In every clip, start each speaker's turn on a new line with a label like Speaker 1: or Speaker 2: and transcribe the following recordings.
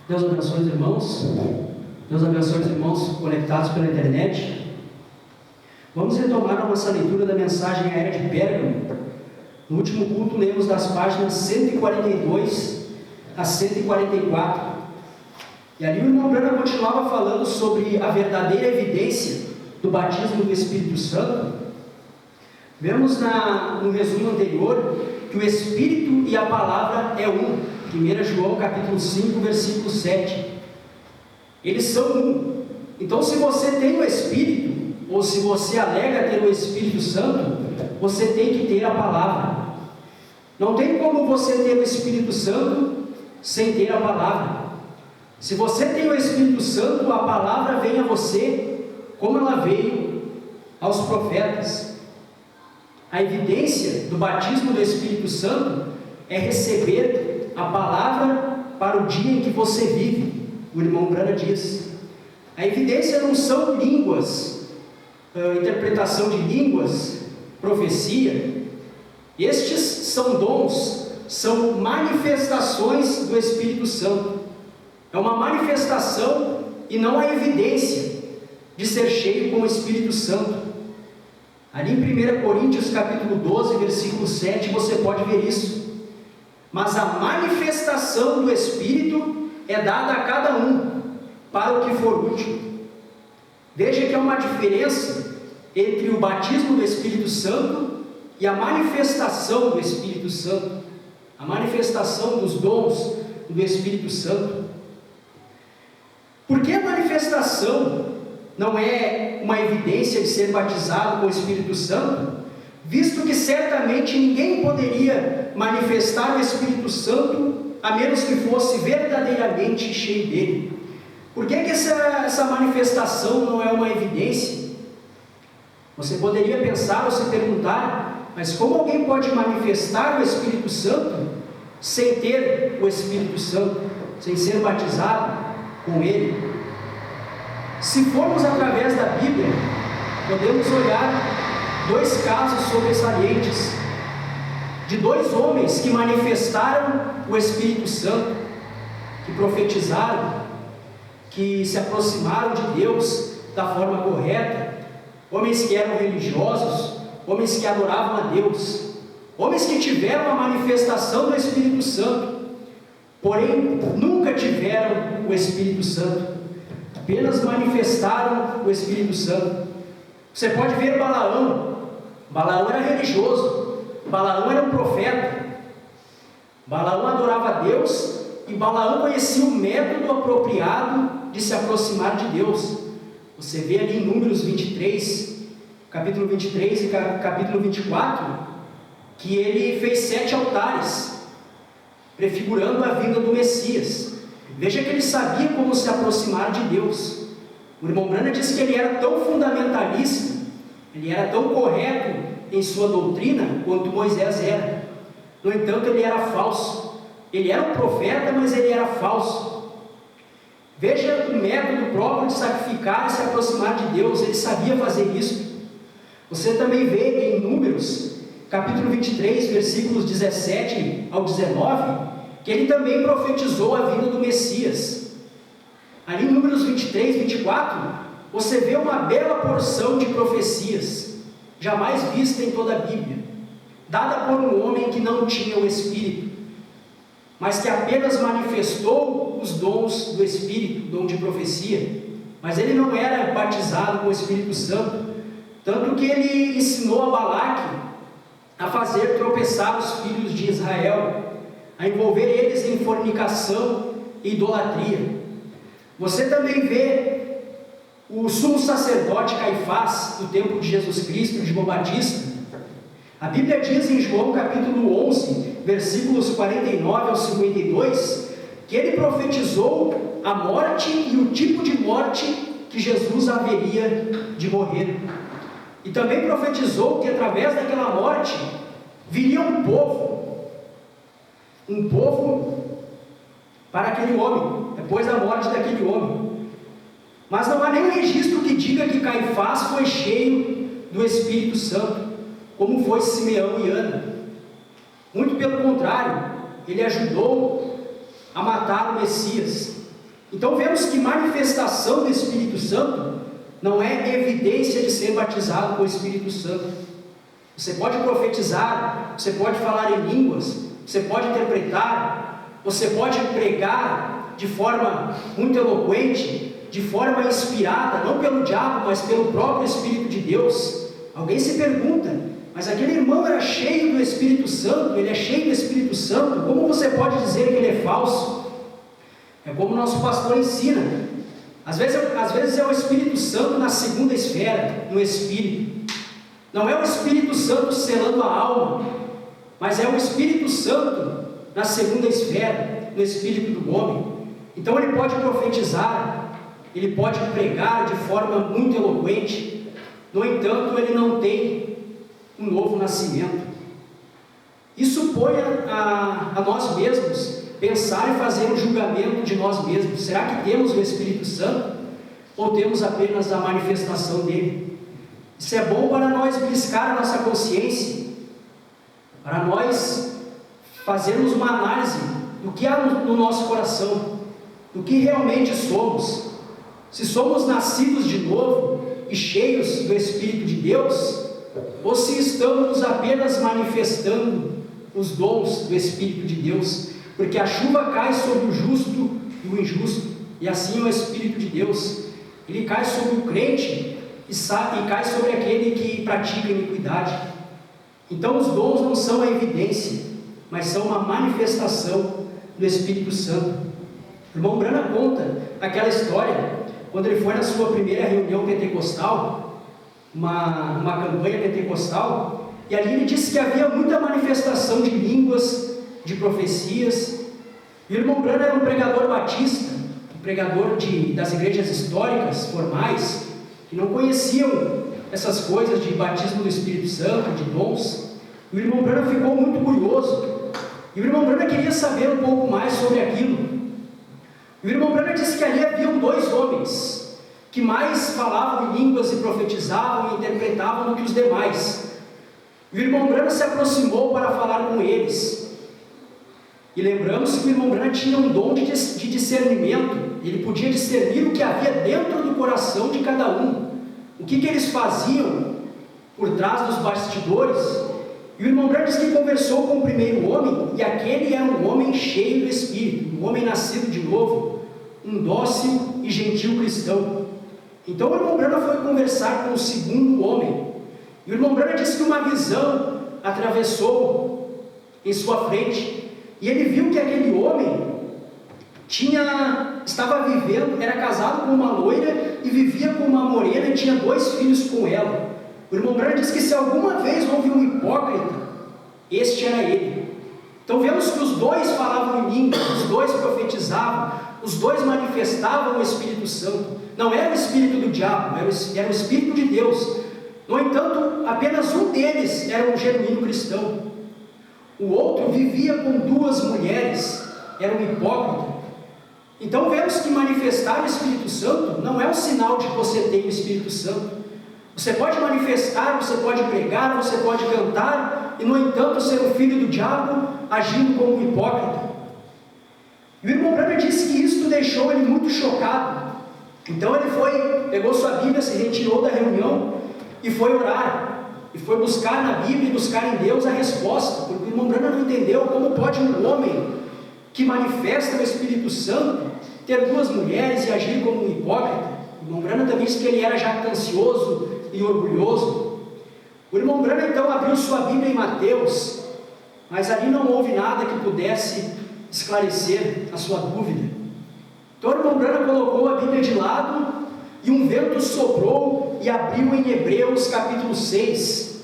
Speaker 1: Deus abençoe os irmãos. Deus abençoe os irmãos conectados pela internet. Vamos retomar a nossa leitura da mensagem à era de Pérgamo. No último culto, lemos das páginas 142 a 144. E ali o irmão Brana continuava falando sobre a verdadeira evidência do batismo do Espírito Santo. Vemos no resumo anterior que o Espírito e a palavra é um. 1 João capítulo 5, versículo 7. Eles são um. Então, se você tem o Espírito, ou se você alega ter o Espírito Santo, você tem que ter a palavra. Não tem como você ter o Espírito Santo sem ter a palavra. Se você tem o Espírito Santo, a palavra vem a você como ela veio aos profetas. A evidência do batismo do Espírito Santo é receber a palavra para o dia em que você vive. O irmão Brana diz. A evidência não são línguas, interpretação de línguas, profecia. Estes são dons, são manifestações do Espírito Santo. É uma manifestação e não a evidência de ser cheio com o Espírito Santo. Ali em 1 Coríntios capítulo 12, versículo 7, você pode ver isso. Mas a manifestação do Espírito é dada a cada um, para o que for útil. Veja que há uma diferença entre o batismo do Espírito Santo e a manifestação do Espírito Santo, a manifestação dos dons do Espírito Santo. Por que a manifestação não é uma evidência de ser batizado com o Espírito Santo? Visto que certamente ninguém poderia manifestar o Espírito Santo a menos que fosse verdadeiramente cheio dele. Por que essa manifestação não é uma evidência? Você poderia pensar ou se perguntar, mas como alguém pode manifestar o Espírito Santo sem ter o Espírito Santo, sem ser batizado com ele? Se formos através da Bíblia, podemos olhar dois casos sobressalentes de dois homens que manifestaram o Espírito Santo, que profetizaram, que se aproximaram de Deus da forma correta, homens que eram religiosos, homens que adoravam a Deus, homens que tiveram a manifestação do Espírito Santo, porém nunca tiveram o Espírito Santo, apenas manifestaram o Espírito Santo. Você pode ver Balaão. Balaão era religioso, Balaão era um profeta, Balaão adorava a Deus e Balaão conhecia o método apropriado de se aproximar de Deus. Você vê ali em Números 23, capítulo 23 e capítulo 24, que ele fez 7 altares, prefigurando a vinda do Messias. Veja que ele sabia como se aproximar de Deus. O irmão Brana disse que ele era tão fundamentalista, ele era tão correto em sua doutrina quanto Moisés era. No entanto, ele era falso. Ele era um profeta, mas ele era falso. Veja o método próprio de sacrificar e se aproximar de Deus. Ele sabia fazer isso. Você também vê em Números, capítulo 23, versículos 17 ao 19, que ele também profetizou a vinda do Messias. Ali em Números 23, 24, você vê uma bela porção de profecias, jamais vista em toda a Bíblia, dada por um homem que não tinha o Espírito, mas que apenas manifestou os dons do Espírito, dom de profecia, mas ele não era batizado com o Espírito Santo, tanto que ele ensinou a Balaque a fazer tropeçar os filhos de Israel, a envolver eles em fornicação e idolatria. Você também vê o sumo sacerdote Caifás, do tempo de Jesus Cristo, de João Batista. A Bíblia diz em João capítulo 11, versículos 49 ao 52, que ele profetizou a morte e o tipo de morte que Jesus haveria de morrer. E também profetizou que através daquela morte viria um povo para aquele homem, depois da morte daquele homem. Mas não há nenhum registro que diga que Caifás foi cheio do Espírito Santo, como foi Simeão e Ana. Muito pelo contrário, ele ajudou a matar o Messias. Então vemos que manifestação do Espírito Santo não é evidência de ser batizado com o Espírito Santo. Você pode profetizar, você pode falar em línguas, você pode interpretar, você pode pregar de forma muito eloquente, de forma inspirada, não pelo diabo, mas pelo próprio Espírito de Deus. Alguém se pergunta, mas aquele irmão era cheio do Espírito Santo, ele é cheio do Espírito Santo, como você pode dizer que ele é falso? É como o nosso pastor ensina. Às vezes é o Espírito Santo na segunda esfera, no Espírito. Não é o Espírito Santo selando a alma, mas é o Espírito Santo na segunda esfera, no Espírito do homem. Então ele pode profetizar, ele pode pregar de forma muito eloquente, no entanto ele não tem um novo nascimento. Isso põe a nós mesmos pensar e fazer um julgamento de nós mesmos. Será que temos o Espírito Santo ou temos apenas a manifestação dele? Isso é bom para nós beliscar a nossa consciência, para nós fazermos uma análise do que há no nosso coração, do que realmente somos. Se somos nascidos de novo e cheios do Espírito de Deus, ou se estamos apenas manifestando os dons do Espírito de Deus, porque a chuva cai sobre o justo e o injusto, e assim é o Espírito de Deus, ele cai sobre o crente e cai sobre aquele que pratica iniquidade. Então os dons não são a evidência, mas são uma manifestação do Espírito Santo. O irmão Brana conta aquela história, quando ele foi na sua primeira reunião pentecostal, uma campanha pentecostal, e ali ele disse que havia muita manifestação de línguas, de profecias. E o irmão Brana era um pregador batista, um pregador das igrejas históricas, formais, que não conheciam essas coisas de batismo do Espírito Santo, de dons. E o irmão Brana ficou muito curioso, e o irmão Brana queria saber um pouco mais sobre aquilo. E o irmão Brana disse que ali haviam 2 homens, que mais falavam em línguas e profetizavam e interpretavam do que os demais. E o irmão Brana se aproximou para falar com eles. E lembramos que o irmão Brana tinha um dom de discernimento. Ele podia discernir o que havia dentro do coração de cada um, o que eles faziam por trás dos bastidores. E o irmão Brana disse que conversou com o primeiro homem, e aquele era um homem cheio do Espírito, um homem nascido de novo, um dócil e gentil cristão. Então o irmão Brana foi conversar com o segundo homem, e o irmão Brana disse que uma visão atravessou em sua frente, e ele viu que aquele homem estava vivendo, era casado com uma loira e vivia com uma morena e tinha 2 filhos com ela. O irmão Brana disse que se alguma vez houve um hipócrita, este era ele. Então vemos que os 2 falavam em línguas, os 2 profetizavam, os 2 manifestavam o Espírito Santo. Não era o Espírito do diabo, era o Espírito de Deus. No entanto, apenas um deles era um genuíno cristão. O outro vivia com 2 mulheres, era um hipócrita. Então vemos que manifestar o Espírito Santo não é um sinal de que você tem o Espírito Santo. Você pode manifestar, você pode pregar, você pode cantar, e no entanto ser um filho do diabo, agindo como um hipócrita. E o irmão Brana disse que isto deixou ele muito chocado. Então ele pegou sua Bíblia, se retirou da reunião e foi orar. E foi buscar na Bíblia e buscar em Deus a resposta, porque o irmão Brana não entendeu como pode um homem que manifesta o Espírito Santo ter 2 mulheres e agir como um hipócrita. O irmão Brana também disse que ele era jactancioso e orgulhoso. O irmão Brana então abriu sua Bíblia em Mateus, mas ali não houve nada que pudesse esclarecer a sua dúvida. Então o irmão Brana colocou a Bíblia de lado e um vento soprou e abriu em Hebreus capítulo 6.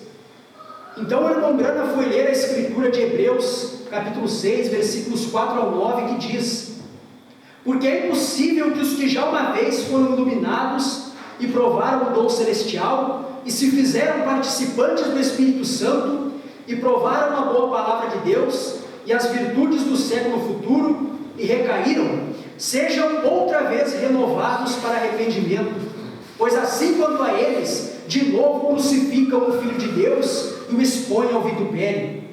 Speaker 1: Então o irmão Brana foi ler a escritura de Hebreus capítulo 6, versículos 4 ao 9, que diz: porque é impossível que os que já uma vez foram iluminados e provaram o dom celestial e se fizeram participantes do Espírito Santo e provaram a boa palavra de Deus e as virtudes do século futuro e recaíram, sejam outra vez renovados para arrependimento, pois assim quanto a eles, de novo crucificam o Filho de Deus e o expõem ao vitupério.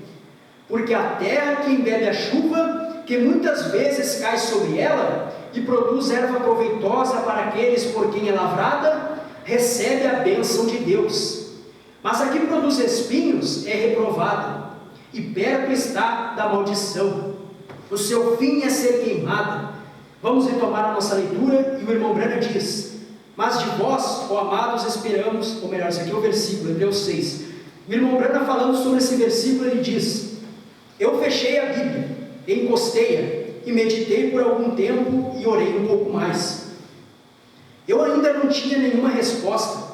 Speaker 1: Porque a terra que embebe a chuva, que muitas vezes cai sobre ela, e produz erva proveitosa para aqueles por quem é lavrada, recebe a bênção de Deus. Mas a que produz espinhos é reprovada, e perto está da maldição. O seu fim é ser queimada. Vamos retomar a nossa leitura, e o irmão Brana diz: mas de vós, ó amados, esperamos, ou melhor, esse aqui é o versículo, Hebreus 6. O irmão Brana, falando sobre esse versículo, ele diz: eu fechei a Bíblia, encostei-a, e meditei por algum tempo, e orei um pouco mais. Eu ainda não tinha nenhuma resposta.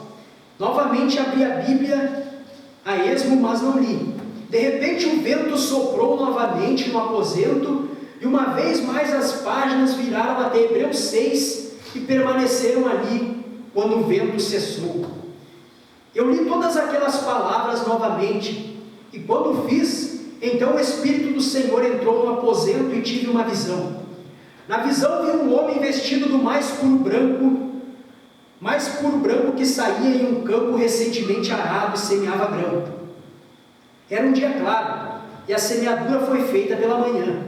Speaker 1: Novamente abri a Bíblia a esmo, mas não li. De repente o vento soprou novamente no aposento, e uma vez mais as páginas viraram até Hebreus 6, e permaneceram ali quando o vento cessou. Eu li todas aquelas palavras novamente, e quando fiz, então o Espírito do Senhor entrou no aposento e tive uma visão. Na visão vi um homem vestido do mais puro branco que saía em um campo recentemente arado e semeava grão. Era um dia claro, e a semeadura foi feita pela manhã.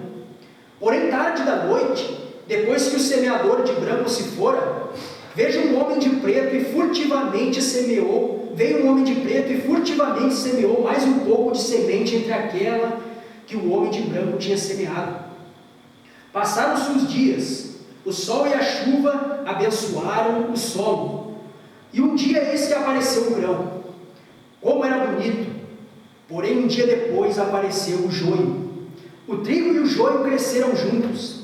Speaker 1: Porém, tarde da noite, depois que o semeador de branco se fora, veio um homem de preto e furtivamente semeou mais um pouco de semente entre aquela que o homem de branco tinha semeado. Passaram-se os dias, o sol e a chuva abençoaram o solo, e um dia eis que apareceu o grão. Como era bonito! Porém, um dia depois apareceu o joio. O trigo e o joio cresceram juntos.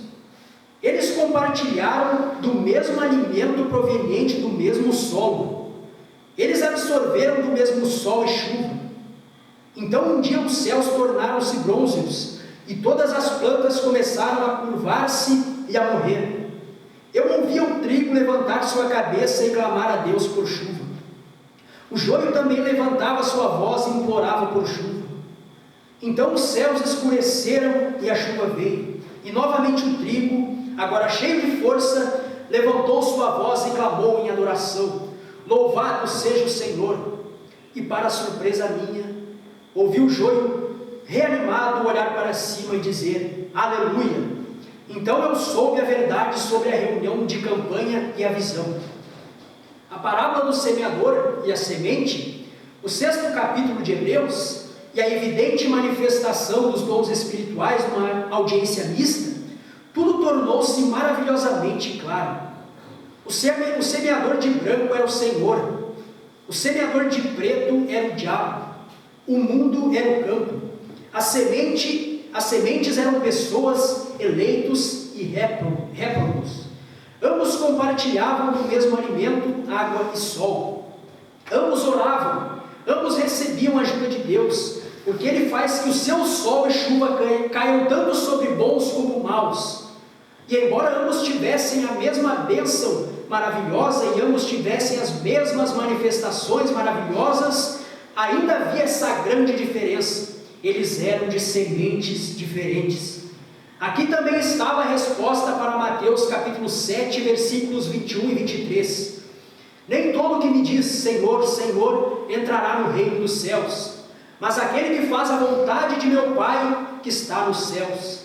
Speaker 1: Eles compartilharam do mesmo alimento proveniente do mesmo solo. Eles absorveram do mesmo sol e chuva. Então um dia os céus tornaram-se brônzeos, e todas as plantas começaram a curvar-se e a morrer. Eu ouvia o trigo levantar sua cabeça e clamar a Deus por chuva. O joio também levantava sua voz e implorava por chuva. Então os céus escureceram e a chuva veio. E novamente o trigo, agora cheio de força, levantou sua voz e clamou em adoração: louvado seja o Senhor! E para surpresa minha, ouvi o joio reanimado olhar para cima e dizer: aleluia! Então eu soube a verdade sobre a reunião de campanha e a visão. A parábola do semeador e a semente, o 6º capítulo de Hebreus, e a evidente manifestação dos dons espirituais numa audiência mista, tudo tornou-se maravilhosamente claro. O semeador de branco era o Senhor, o semeador de preto era o diabo, o mundo era o campo, as sementes eram pessoas, eleitos e réprobos. Ambos compartilhavam do mesmo alimento, água e sol. Ambos oravam, ambos recebiam a ajuda de Deus, porque Ele faz que o seu sol e chuva caiam tanto sobre bons como maus. E embora ambos tivessem a mesma bênção maravilhosa e ambos tivessem as mesmas manifestações maravilhosas, ainda havia essa grande diferença: eles eram de sementes diferentes. Aqui também estava a resposta para Mateus capítulo 7, versículos 21 e 23. Nem todo que me diz Senhor, Senhor, entrará no reino dos céus, mas aquele que faz a vontade de meu Pai que está nos céus.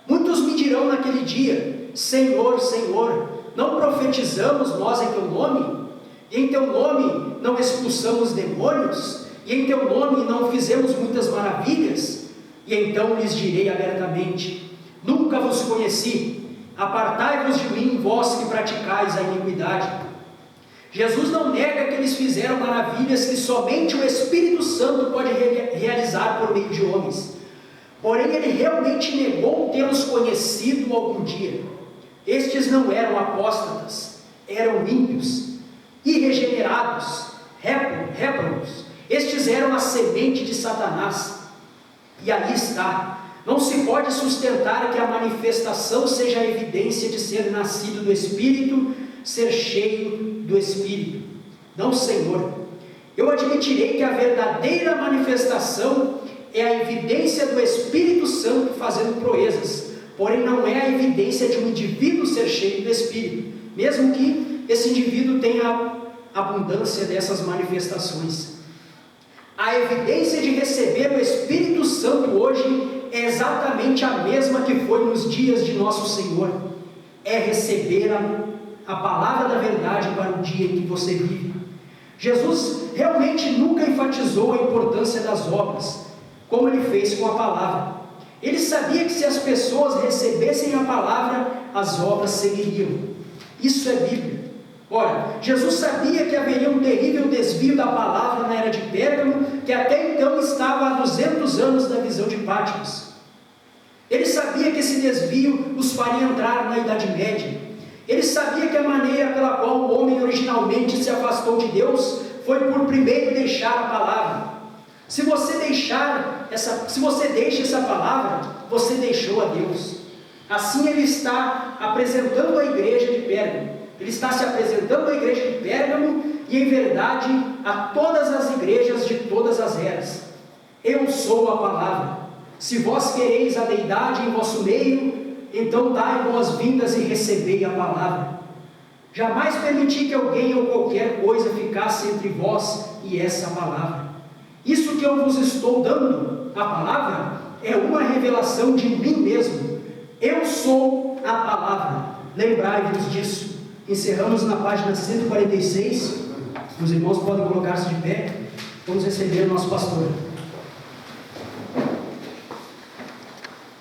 Speaker 1: Muitos me dirão naquele dia: Senhor, Senhor, não profetizamos nós em teu nome? E em teu nome não expulsamos demônios? E em teu nome não fizemos muitas maravilhas? E então lhes direi abertamente: nunca vos conheci, apartai-vos de mim, vós que praticais a iniquidade. Jesus não nega que eles fizeram maravilhas que somente o Espírito Santo pode realizar por meio de homens. Porém, ele realmente negou tê-los conhecido algum dia. Estes não eram apóstatas, eram ímpios, irregenerados, réprobos. Estes eram a semente de Satanás. E ali está. Não se pode sustentar que a manifestação seja a evidência de ser nascido do Espírito, ser cheio do Espírito. Não, Senhor. Eu admitirei que a verdadeira manifestação é a evidência do Espírito Santo fazendo proezas, porém não é a evidência de um indivíduo ser cheio do Espírito, mesmo que esse indivíduo tenha abundância dessas manifestações. A evidência de receber o Espírito Santo hoje é exatamente a mesma que foi nos dias de nosso Senhor. é receber a palavra da verdade para o dia em que você vive. Jesus realmente nunca enfatizou a importância das obras, como ele fez com a palavra. Ele sabia que se as pessoas recebessem a palavra, as obras seguiriam. Isso é Bíblia. Ora, Jesus sabia que haveria um terrível desvio da palavra na era de Pérgamo, que até então estava há 200 anos da visão de Patmos. Ele sabia que esse desvio os faria entrar na Idade Média. Ele sabia que a maneira pela qual o homem originalmente se afastou de Deus foi por primeiro deixar a palavra. Se você deixa essa palavra, você deixou a Deus. Assim ele está apresentando a igreja de Pérgamo. Ele está se apresentando à igreja de Pérgamo e, em verdade, a todas as igrejas de todas as eras. Eu sou a palavra. Se vós quereis a deidade em vosso meio, então dai boas-vindas e recebei a palavra. Jamais permiti que alguém ou qualquer coisa ficasse entre vós e essa palavra. Isso que eu vos estou dando, a palavra, é uma revelação de mim mesmo. Eu sou a palavra. Lembrai-vos disso. Encerramos na página 146. Os irmãos podem colocar-se de pé. Vamos receber o nosso pastor.